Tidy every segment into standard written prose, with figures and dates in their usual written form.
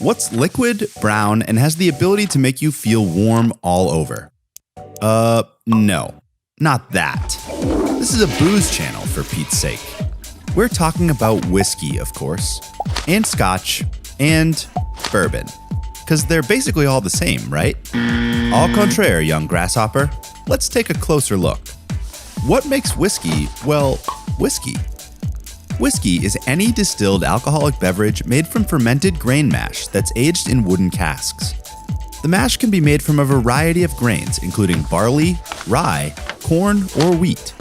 What's liquid, brown, and has the ability to make you feel warm all over? No. Not that. This is a booze channel, for Pete's sake. We're talking about whiskey, of course, and scotch, and bourbon. Because they're basically all the same, right? Au contraire, young grasshopper. Let's take a closer look. What makes whiskey, well, whiskey? Whiskey is any distilled alcoholic beverage made from fermented grain mash that's aged in wooden casks. The mash can be made from a variety of grains, including barley, rye, corn, or wheat.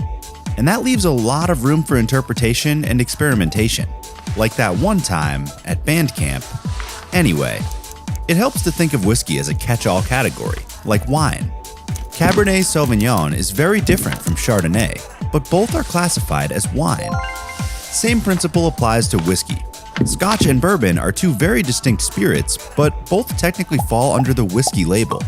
And that leaves a lot of room for interpretation and experimentation, like that one time at band camp. Anyway, it helps to think of whiskey as a catch-all category, like wine. Cabernet Sauvignon is very different from Chardonnay, but both are classified as wine. Same principle applies to whiskey. Scotch and bourbon are two very distinct spirits, but both technically fall under the whiskey label.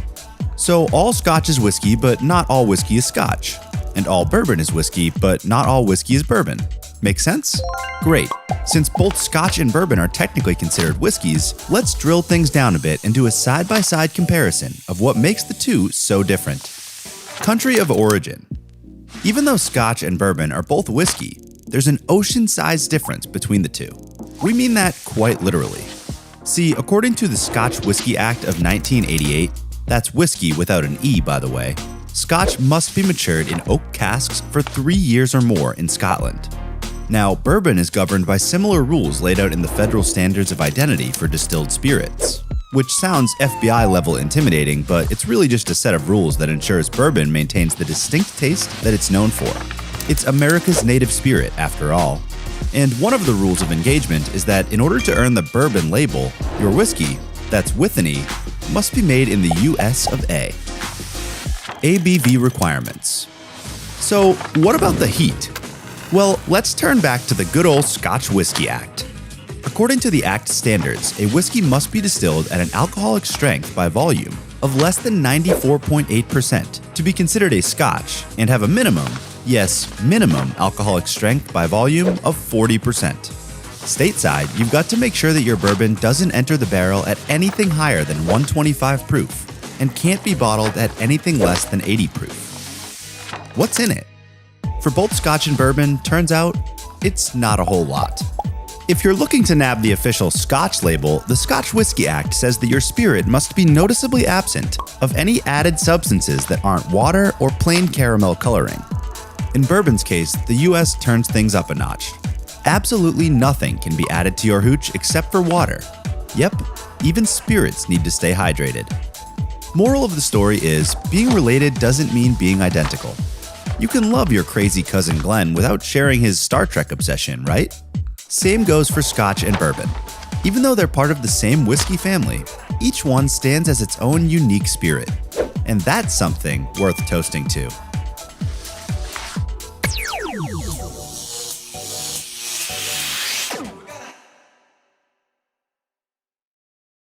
So all scotch is whiskey, but not all whiskey is scotch. And all bourbon is whiskey, but not all whiskey is bourbon. Make sense? Great. Since both scotch and bourbon are technically considered whiskeys, let's drill things down a bit and do a side-by-side comparison of what makes the two so different. Country of origin. Even though scotch and bourbon are both whiskey, there's an ocean-sized difference between the two. We mean that quite literally. See, according to the Scotch Whisky Act of 1988, that's whiskey without an E, by the way, Scotch must be matured in oak casks for 3 years or more in Scotland. Now, bourbon is governed by similar rules laid out in the Federal Standards of Identity for Distilled Spirits, which sounds FBI-level intimidating, but it's really just a set of rules that ensures bourbon maintains the distinct taste that it's known for. It's America's native spirit, after all. And one of the rules of engagement is that in order to earn the bourbon label, your whiskey, that's with an E, must be made in the US of A. ABV requirements. So, what about the heat? Well, let's turn back to the good old Scotch Whisky Act. According to the Act standards, a whiskey must be distilled at an alcoholic strength by volume of less than 94.8% to be considered a Scotch and have a minimum, yes, minimum alcoholic strength by volume of 40%. Stateside, you've got to make sure that your bourbon doesn't enter the barrel at anything higher than 125 proof and can't be bottled at anything less than 80 proof. What's in it? For both Scotch and bourbon, turns out, it's not a whole lot. If you're looking to nab the official Scotch label, the Scotch Whisky Act says that your spirit must be noticeably absent of any added substances that aren't water or plain caramel coloring. In bourbon's case, the US turns things up a notch. Absolutely nothing can be added to your hooch except for water. Yep, even spirits need to stay hydrated. Moral of the story is, being related doesn't mean being identical. You can love your crazy cousin Glenn without sharing his Star Trek obsession, right? Same goes for Scotch and bourbon. Even though they're part of the same whiskey family, each one stands as its own unique spirit. And that's something worth toasting to.